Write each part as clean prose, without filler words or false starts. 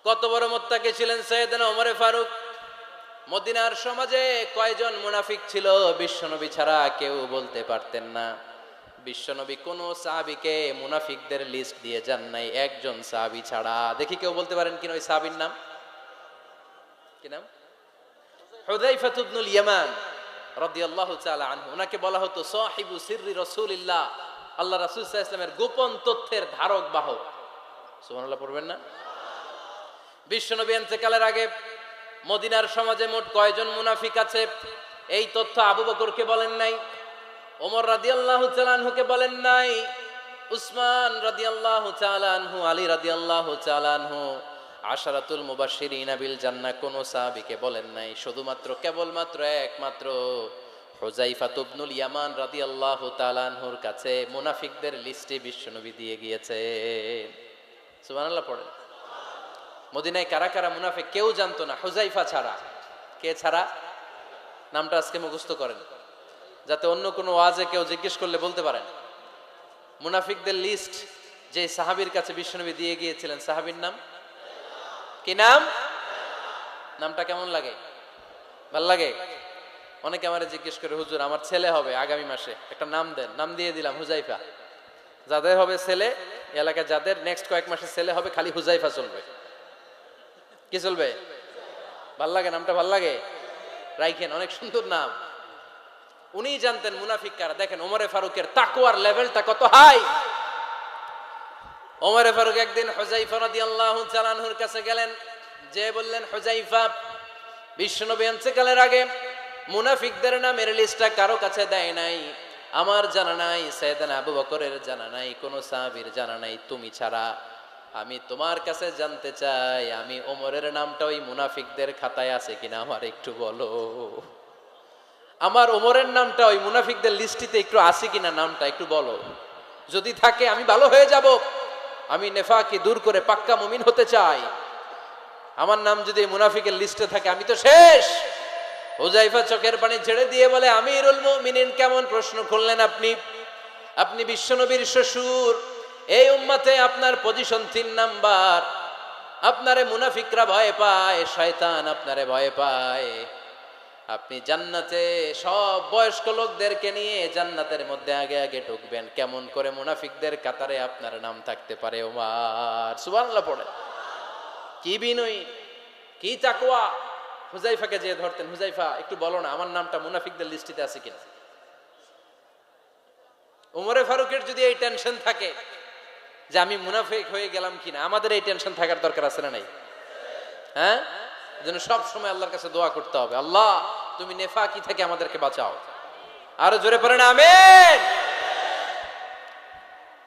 কত বড় মুত্তাকি ছিলেন সাইয়েদনা ওমর ফারুক। মদিনার সমাজে কয়জন মুনাফিক ছিল বিশ্বনবী ছাড়া কেউ বলতে পারতেন না। বিশ্বনবী কোন সাহাবীকে মুনাফিকদের লিস্ট দিয়ে যান নাই, একজন সাহাবী ছাড়া। দেখি কেউ বলতে পারেন কিনা ওই সাহাবীর নাম কি? নাম হুযায়ফা ইবনুল ইয়ামান রাদিয়াল্লাহু তাআলা আনহু। ওনাকে বলা হতো সাহিবু সিররি রাসূলিল্লাহ, আল্লাহ রাসূল সাল্লাল্লাহু আলাইহি ওয়াসাল্লামের গোপন তথ্যের ধারক বাহক। সুবহানাল্লাহ পড়বেন না? বিশ্বনবী ইন্তেকালের আগে মদিনার সমাজে মোট কয়জন মুনাফিক আছে এই তথ্য আবু বকরকে বলেন নাই, ওমর রাদিয়াল্লাহু তাআলা আনহুকে বলেন নাই, উসমান রাদিয়াল্লাহু তাআলা আনহু, আলী রাদিয়াল্লাহু তাআলা আনহু, আশারাতুল মুবাশশিরিনা বিল জান্নাহ কোন সাহাবীকে বলেন নাই। শুধুমাত্র কেবলমাত্র একমাত্র হুযায়ফা ইবনুল ইয়ামান রাদিয়াল্লাহু তাআলা আনহুর কাছে মুনাফিকদের লিস্টে বিশ্বনবী দিয়ে গিয়েছেন। সুবহানাল্লাহ পড়েন। মদিনায় কারা কারা মুনাফিক কেউ জানতো না হুযায়ফা ছাড়া। কে ছাড়া? নামটা আজকে মুখস্থ করেন, যাতে অন্য কোনো ওয়াজে কেউ জিজ্ঞেস করলে বলতে পারেন। মুনাফিকদের লিস্ট যে সাহাবীর কাছে বিশ্বনবী দিয়ে গিয়েছিলেন, সাহাবীর নাম কি? নাম নামটা কেমন লাগে? ভাল লাগে? অনেকে আমারে জিজ্ঞেস করে, হুজুর আমার ছেলে হবে আগামী মাসে, একটা নাম দেন। নাম দিয়ে দিলাম হুযায়ফা। যাদের হবে ছেলে, এলাকায় যাদের নেক্সট কয়েক মাসে ছেলে হবে, খালি হুযায়ফা চলবে। কি চলবে? ভাল লাগে? নামটা ভাল লাগে? রাইখেন, অনেক সুন্দর নাম। উনি জানতেন মুনাফিক কারা। দেখেন ওমরে ফারুকের তাকওয়ার লেভেলটা কত হাই। ওমরে ফারুক একদিন হুযায়ফা রাদিয়াল্লাহু তাআলা আনহুর কাছে গেলেন, যে বললেন, হুযায়ফা, বিশ্বনবী ইন্তেকালের আগে মুনাফিকদের নামের লিস্টটা কারো কাছে দেয় নাই, আমার জানা নাই, সাইয়েদনা আবু বকরের জানা নাই, কোন সাহাবীর জানা নাই, তুমি ছাড়া। আমি তোমার কাছে জানতে চাই, আমি ওমরের নামটা ওই মুনাফিকদের খাতায় আছে কিনা আমার একটু বলো। আমার ওমরের নামটা ওই মুনাফিকদের লিস্টিতে একটু আছে কিনা, নামটা একটু বলো। যদি থাকে আমি ভালো হয়ে যাব, আমি নেফাকি দূর করে পাক্কা মুমিন হতে চাই। আমার নাম যদি মুনাফিকের লিস্টে থাকে আমি তো শেষ। হুযায়ফা চোখের পানি ছেড়ে দিয়ে বলে, আমিরুল মুমিনিন, কেমন প্রশ্ন করলেন আপনি? আপনি বিশ্বনবীর শ্বশুর, এই উম্মতে আপনার পজিশন 3 নাম্বার। আপনারে মুনাফিকরা ভয় পায়, শয়তান আপনারে ভয় পায়। আপনি জান্নাতে সব বয়স্ক লোকদেরকে নিয়ে জান্নাতের মধ্যে আগে আগে ঢুকবেন, কেমন করে মুনাফিকদের কাতারে আপনার নাম থাকতে পারে ওমর? সুবহানাল্লাহ পড়ে। কি বিনয়ী, কি তাকওয়া। হুযায়ফাকে যে ধরতেন, হুযায়ফা একটু বলো না আমার নামটা মুনাফিকদের লিস্টিতে আছে কিনা। ওমরে ফারুকের যদি এই টেনশন থাকে যে আমি মুনাফিক হয়ে গেলাম কিনা, আমাদের এই টেনশন থাকার দরকার আছে না নাই? হ্যাঁ, এজন্য সব সময় আল্লাহর কাছে দোয়া করতে হবে, আল্লাহ তুমি নেফাকি থেকে আমাদেরকে বাঁচাও। আরো জোরে পড়েন আমিন।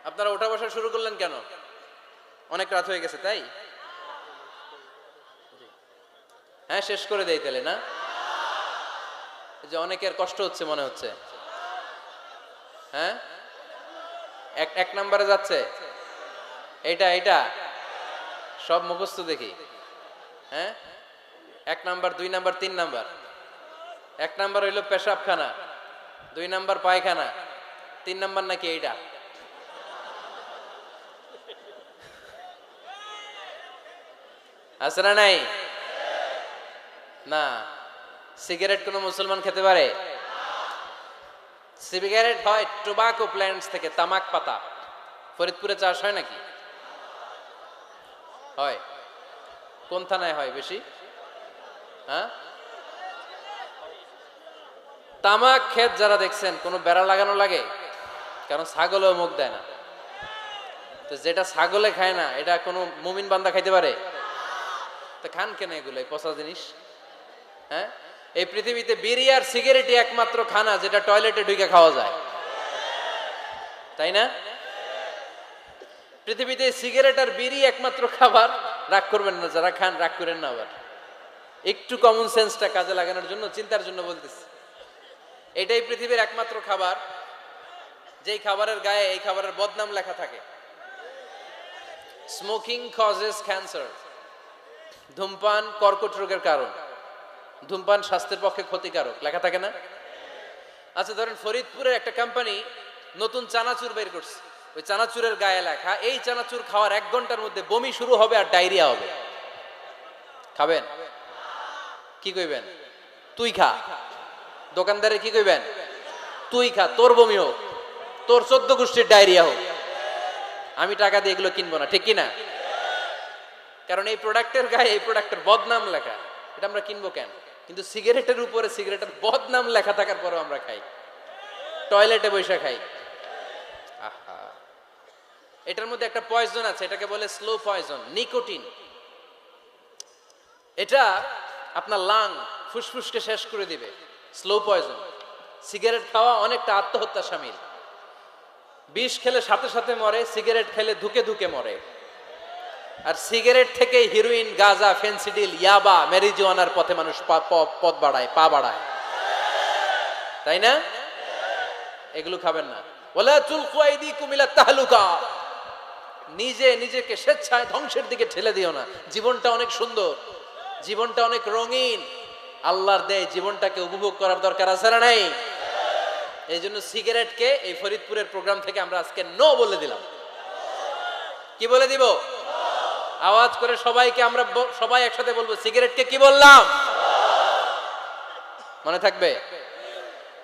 আপনারা ওঠা বসা শুরু করলেন কেন? অনেক রাত হয়ে গেছে তাই? হ্যাঁ, শেষ করে দেই তাহলে না? যে অনেকের কষ্ট হচ্ছে মনে হচ্ছে। হ্যাঁ, এক নম্বরে যাচ্ছে এইটা সব মুখস্থ দেখি। হ্যাঁ, 1 নাম্বার, 2 নাম্বার, 3 নাম্বার। 1 নাম্বার হইল পেশাবখানা, 2 নাম্বার পায়খানা, 3 নাম্বার নাকি এইটা? আছে না নাই? না। সিগারেট কোন মুসলমান খেতে পারে? সিগারেট হয় টোবাকো প্ল্যান্টস থেকে, তামাক পাতা। ফরিদপুরে চাষ হয় নাকি? হয়। কোন থানায় হয় বেশি? হ্যাঁ, তামাক ক্ষেত যারা দেখছেন, কোনো বেড়া লাগানো লাগে? কারণ ছাগলেও মুখ দেয় না। তো যেটা ছাগলে খায় না, এটা কোনো মুমিন বান্দা খাইতে পারে? তো খান কেন এগুলো, পচা জিনিস? হ্যাঁ, এই পৃথিবীতে বিড়ি আর সিগারেটই একমাত্র খানা যেটা টয়লেটে ঢুকে খাওয়া যায়, তাই না? পৃথিবীতে সিগারেট আর বিড়ি একমাত্র খাবার। রাগ করবেন না, যারা খান রাগ করেন না। আবার একটু কমন সেন্সটা কাজে লাগানোর জন্য, চিন্তার জন্য বলতেছি। এটাই পৃথিবীর একমাত্র খাবার যেই খাবারের গায়ে এই খাবারের বদনাম লেখা থাকে, স্মোকিং কজেস ক্যান্সার। ধূমপান কর্কট রোগের কারণ, ধূমপান স্বাস্থ্যের পক্ষে ক্ষতিকারক, লেখা থাকে না? আচ্ছা ধরেন ফরিদপুরের একটা কোম্পানি নতুন চানাচুর বের করছে, ওই চানাচুরের গায়ে লেখা এই চানাচুর খাওয়ার 1 ঘন্টার মধ্যে বমি শুরু হবে আর ডায়রিয়া হবে। খাবেন? কি কইবেন? তুই খা। দোকানদারে কি কইবেন? তুই খা, তোর বমি হোক, তোর 14 গোষ্ঠীর ডায়রিয়া হোক, আমি টাকা দিয়ে এগুলো কিনবো না, ঠিক কিনা? কারণ এই প্রোডাক্টের গায়ে এই প্রোডাক্টের বদনাম লেখা, এটা আমরা কিনবো কেন? কিন্তু সিগারেটের উপরে সিগারেটের বদনাম লেখা থাকার পরেও আমরা খাই, টয়লেটে বসে খাই। আহা, এটার মধ্যে একটা পয়জন আছে, এটাকে বলে স্লো পয়জন, নিকোটিন। এটা আপনার লাং, ফুসফুসকে শেষ করে দিবে, স্লো পয়জন। সিগারেট খাওয়া অনেকটা আত্মহত্যা শামিল। বিষ খেলে সাথে সাথে মরে, সিগারেট খেলে ধুকে ধুকে মরে। আর সিগারেট থেকে হিরোইন, গাঁজা, ফেন্সিডিল, ইয়াবা, ম্যারিজুয়ানার পথে মানুষ পথ বাড়ায়, পা বাড়ায়, তাই না? এগুলো খাবেন না। ওয়ালা তুলকু আইদিকুম ইলা তাহলুকা, নিজে নিজেকে স্বেচ্ছায় ধ্বংসের দিকে ঠেলে দিও না। জীবনটা অনেক সুন্দর, জীবনটা অনেক রঙিন, আল্লাহর দেয় জীবনটাকে উপভোগ করার দরকার আছে না নাই? এই জন্য সিগারেটকে এই ফরিদপুরের প্রোগ্রাম থেকে আমরা আজকে নো বলে দিলাম। কি বলে দিব? আওয়াজ করে সবাইকে আমরা সবাই একসাথে বলবো, সিগারেটকে কি বললাম? মনে থাকবে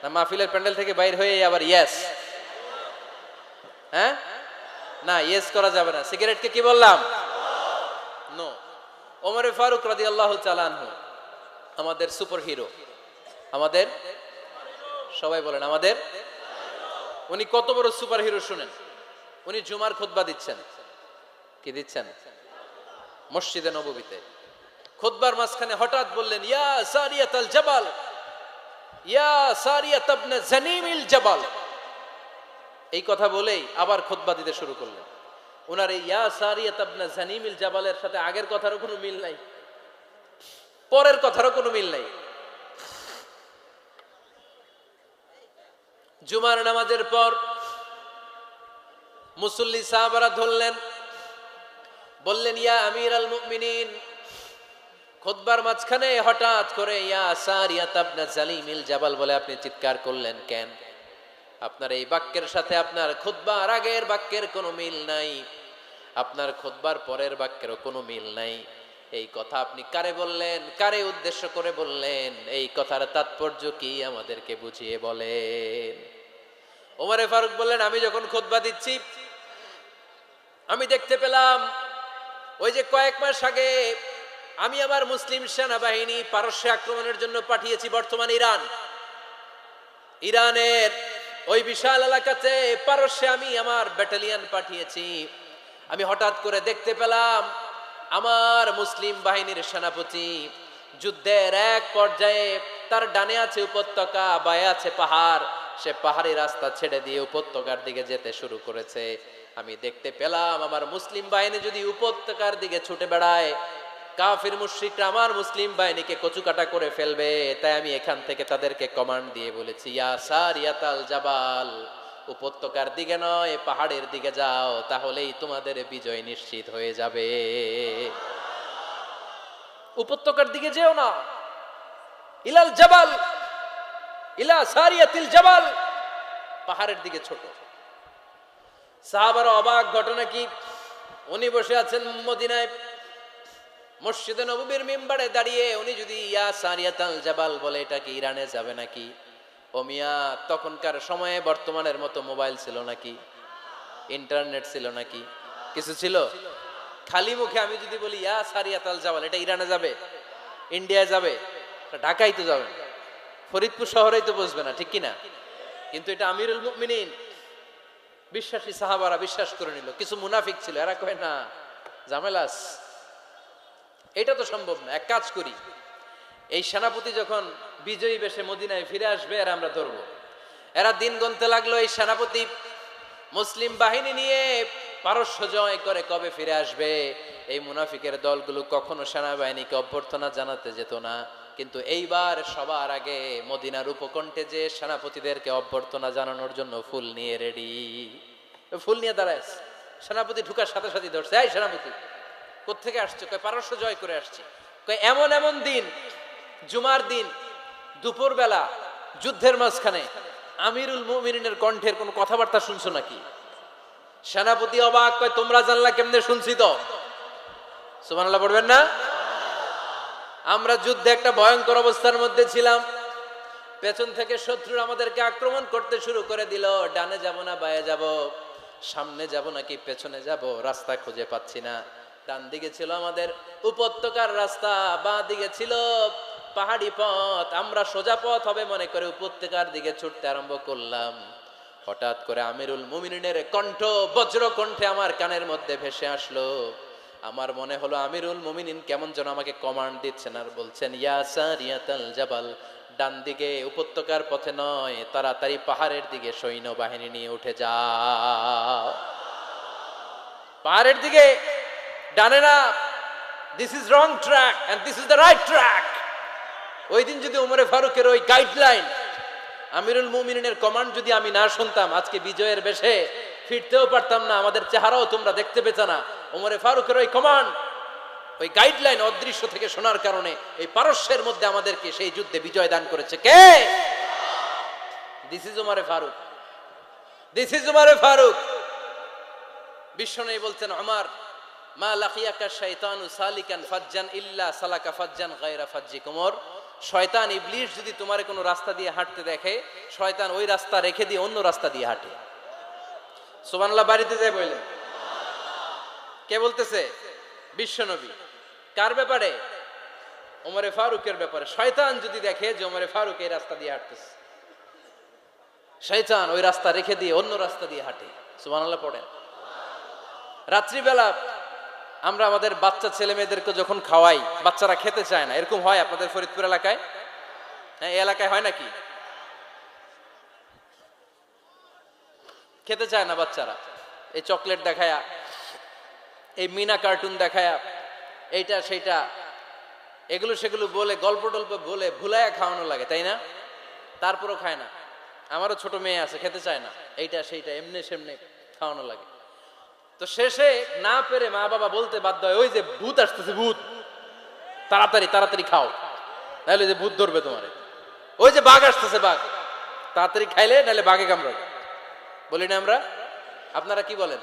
না? মাহফিলের প্যান্ডেল থেকে বাইর হয়ে আবার ইয়েস, হ্যাঁ না, ইয়েস করা যাবে না। সিগারেটকে কি বললাম? নো। ওমরে ফারুক রাদিয়াল্লাহু তাআলা আনহু, আমাদের সুপার হিরো, আমাদের সবাই বলেন আমাদের, উনি কত বড় সুপার হিরো শুনেন। উনি জুমার খুতবা দিচ্ছেন। কি দিচ্ছেন? মসজিদে নববীতে। খুতবার মাঝখানে হঠাৎ বললেন, ইয়া সারিয়াতাল জাবাল, ইয়া সারিয়াত ইবনে জানিমিল জাবাল। এই কথা বলেই আবার খুতবা দিতে শুরু করলেন। ওনার এই ইয়া সারিয়াত ইবনে জানিমিল জাবালের সাথে আগের কথারও কোনো মিল নাই, পরের কথারও কোনো মিল নাই। জুমার নামাজের পর মুসল্লি সাহাবারা ধরলেন, বললেন, ইয়া আমির আল মুমিনিন, খুতবার মাঝখানে হঠাৎ করে ইয়া সারিয়াত ইবনে জালিমিল জাবাল বলে আপনি চিৎকার করলেন কেন? আপনার এই বাক্যের সাথে আপনার খুতবার আগের বাক্যের কোনো মিল নাই, আপনার খুতবার পরের বাক্যেরও কোনো মিল নাই। এই কথা আপনি কারে বললেন? কারে উদ্দেশ্য করে বললেন? এই কথার তাৎপর্য কি আমাদেরকে বুঝিয়ে বলেন। ওমরে ফারুক বললেন, আমি যখন খুতবা দিচ্ছি আমি দেখতে পেলাম ওই যে কয়েক মাস আগে আমি আমার মুসলিম সেনাবাহিনী পারস্যে আক্রমণের জন্য পাঠিয়েছি, বর্তমান ইরান, ইরানের ওই বিশাল এলাকাতে পারস্যে আমি আমার ব্যাটালিয়ন পাঠিয়েছি। আমি হঠাৎ করে দেখতে পেলাম আমার মুসলিম বাহিনীর সেনাপতি যুদ্ধের এক পর্যায়ে তার ডানে আছে উপত্যকা, বায়ে আছে পাহাড়, সে পাহাড়ি রাস্তা ছেড়ে দিয়ে উপত্যকার দিকে যেতে শুরু করেছে। আমি দেখতে পেলাম আমার মুসলিম বাহিনী যদি উপত্যকার দিকে ছুটে বেড়ায়, কাফির মুশরিকরা আমার মুসলিম বাহিনীকে কচুকাটা করে ফেলবে। তাই আমি এখান থেকে তাদেরকে কমান্ড দিয়ে বলেছি, ইয়া সারিয়াতাল জাবাল, উপত্যকার দিকে নয় পাহাড়ের দিকে যাও, তাহলেই তোমাদের বিজয় নিশ্চিত হয়ে যাবে। উপত্যকার দিকে যেও না, ইলাল জাবাল, ইলা সারিয়াতিল জাবাল, পাহাড়ের দিকে ছোট। সাহাবারা অবাক, ঘটনা কি? উনি বসে আছেন মদিনায় মসজিদে নববীর মিম্বারে দাঁড়িয়ে, উনি যদি ইয়া সারিয়াতাল জাবাল বলে, এটা কি ইরানে যাবে নাকি? ও মিয়া, তখনকার সময়ে বর্তমানের মতো মোবাইল ছিল নাকি? ইন্টারনেট ছিল নাকি? কিছু ছিল? খালি মুখে আমি যদি বলি ইয়া সারিয়াতাল জাবাল, এটা ইরানে যাবে? ইন্ডিয়ায় যাবে? ঢাকায় তো যাবে না, ফরিদপুর শহরেই তো বসবে না, ঠিক কিনা? কিন্তু এটা আমিরুল মুমিনিন, বিশ্বাসী সাহাবারা বিশ্বাস করে নিল। কিছু মুনাফিক ছিল, এরা কয় না, ঝামেলাস, এটা তো সম্ভব না। এক কাজ করি, এই সেনাপতি যখন বিজয়ী বেশে মদিনায় ফিরে আসবে আর আমরা ধরবো। এরা দিন গুনতে লাগলো, এই সেনাপতি মুসলিম বাহিনী নিয়ে পারস্য জয় করে কবে ফিরে আসবে। এই মুনাফিকের দলগুলো কখনো সেনাবাহিনীকে অভ্যর্থনা জানাতে যেত না, কিন্তু এইবার সবার আগে মদিনার উপকণ্ঠে যে সেনাপতিদেরকে অভ্যর্থনা জানানোর জন্য ফুল নিয়ে রেডি, ফুল নিয়ে দাঁড়ায়। সেনাপতি ঢুকার সাথে সাথে ধরছে, এই সেনাপতি কোত্থেকে আসছে? কয় পারস্য জয় করে আসছে। কয় এমন এমন দিন, জুমার দিন দুপুর বেলা যুদ্ধের মাঝখানে আমিরুল মুমিনিনের কণ্ঠের কোন কথাবার্তা শুনছো নাকি? সেনাপতি অবাক, কয় তোমরা জানলা কেমনে? শুনছি তো। সুবহানাল্লাহ পড়বেন না? আমরা যুদ্ধে একটা ভয়ঙ্কর অবস্থার মধ্যে ছিলাম। পেছন থেকে শত্রুরা আমাদেরকে আক্রমণ করতে শুরু করে দিল। ডানে যাব না বায়ে যাব, সামনে যাব নাকি পেছনে যাব, রাস্তা খুঁজে পাচ্ছি না। ডান দিকে ছিল আমাদের উপত্যকার রাস্তা, বাঁ দিকে ছিল পাহাড়ি পথ। আমরা সোজা পথ হবে মনে করে উপত্যকার দিকে ছুটতে আরম্ভ করলাম। হঠাৎ করে আমিরুল মুমিনিনের কণ্ঠ বজ্র কণ্ঠে আমার কানের মধ্যে ভেসে আসলো। আমার মনে হলো আমিরুল মুমিনিন কেমন যেন আমাকে কমান্ড দিচ্ছেন আর বলছেন, ইয়া সারিয়াতাল জাবাল, ডান দিকে উপত্যকার পথে নয়, তাড়াতাড়ি পাহাড়ের দিকে সৈন্যবাহিনী নিয়ে উঠে যাও। পাহাড়ের দিকে, ডানে না। This is wrong track and this is the right track. ওই দিন যদি ওমরে ফারুকের ওই গাইডলাইন, আমিরুল মুমিনিনের কমান্ড যদি আমি না শুনতাম, আজকে বিজয়ের বেশে ফিরতেও পারতাম না, আমাদের চেহারাও তোমরা দেখতে পেত না। ওমরে ফারুকের ওই কমান্ড, ওই গাইডলাইন অদৃশ্য থেকে শোনার কারণে এই পারস্যের মধ্যে আমাদেরকে সেই যুদ্ধে বিজয় দান করেছে কে? দিস ইজ ওমরে ফারুক, দিস ইজ ওমরে ফারুক। বিশ্বনবী বলছেন, ওমর, মা লাকিয়াকা শাইতানু সালিকান ফাজ্জান ইল্লা সালাকা ফাজ্জান গায়রা ফাজ্জিক। ওমর, শয়তান ইবলিস যদি তোমার কোনো রাস্তা দিয়ে হাঁটতে দেখে, শয়তান ওই রাস্তা রেখে দিয়ে অন্য রাস্তা দিয়ে হাঁটে। সুবহানাল্লাহ। বাড়িতে যায় বললেন, কে বলতেছে? বিশ্বনবী। কার ব্যাপারে? ওমরে ফারুকের ব্যাপারে। শয়তান যদি দেখে যে ওমরে ফারুক এই রাস্তা দিয়ে হাঁটতেছে, শয়তান ওই রাস্তা রেখে দিয়ে অন্য রাস্তা দিয়ে হাঁটে। সুবহানাল্লাহ পড়েন। রাত্রিবেলা আমরা আমাদের বাচ্চা ছেলে মেয়েদেরকে যখন খাওয়াই, বাচ্চারা খেতে চায় না, এরকম হয় আপনাদের ফরিদপুর এলাকায়? হ্যাঁ, এই এলাকায় হয় নাকি? খেতে চায় না বাচ্চারা, এই চকলেট দেখায়া, এই মিনা কার্টুন দেখায়া, এইটা সেইটা, এগুলো সেগুলো বলে, গল্প টল্প বলে ভুলায়া খাওয়ানো লাগে, তাই না? তারপরও খায় না। আমারও ছোট মেয়ে আছে, খেতে চায় না, এইটা সেইটা এমনি সেমনে খাওয়ানো লাগে। তো শেষে না পেরে মা বাবা বলতে বাধ্য হয়, ওই যে ভূত আসতেছে, ভূত, তাড়াতাড়ি তাড়াতাড়ি খাও, নাহলে যে ভূত ধরবে তোমারে। ওই যে বাঘ আসতেছে, বাঘ, তাড়াতাড়ি খাইলে নাহলে বাঘে কামড়াবে। বলি না আমরা? আপনারা কি বলেন?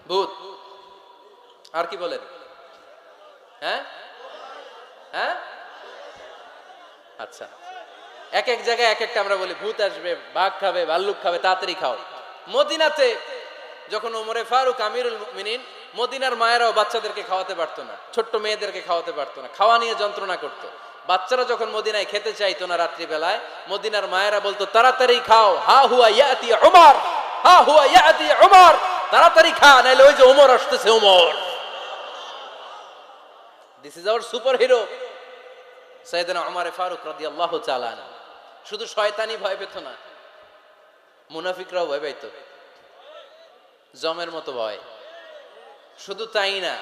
ভূত। আর কি বলেন? হ্যাঁ হ্যাঁ, আচ্ছা। এক এক জায়গায় এক একটা আমরা বলি, ভূত আসবে, বাঘ খাবে, ভাল্লুক খাবে, তাড়াতাড়ি খাও। মদিনাতে যখন ওমরে ফারুক আমিরুল মুমিনিন, মদিনার মায়েরাও বাচ্চাদেরকে খাওয়াতে পারতো না, ছোট্ট মেয়েদেরকে খাওয়াতে পারতো না, খাওয়া নিয়ে যন্ত্রণা করতো। বাচ্চারা যখন মদিনায় খেতে চাইতো না রাত্রিবেলায়, মদিনার মায়েরা বলতো, তাড়াতাড়ি খাও, হা হুয়া ইয়াতি উমর, হা হুয়া ইয়াতি উমর, তাড়াতাড়ি খা, নাইলে ওই যে ওমর আসতেছে, Omar. This is our super hero Sayyidna Omar Farooq রাদিয়াল্লাহু তাআলা আনহু। শুধু শয়তানি ভয় পেত না, মুনাফিকরাও ভয় পাইতো, জমের মতো ভয়। শুধু তাই না,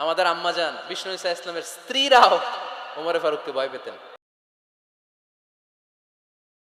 আমাদের আম্মাজান বিষ্ণু ইসা ইসলামের স্ত্রীরাও ওমরে ফারুককে ভয় পেতেন।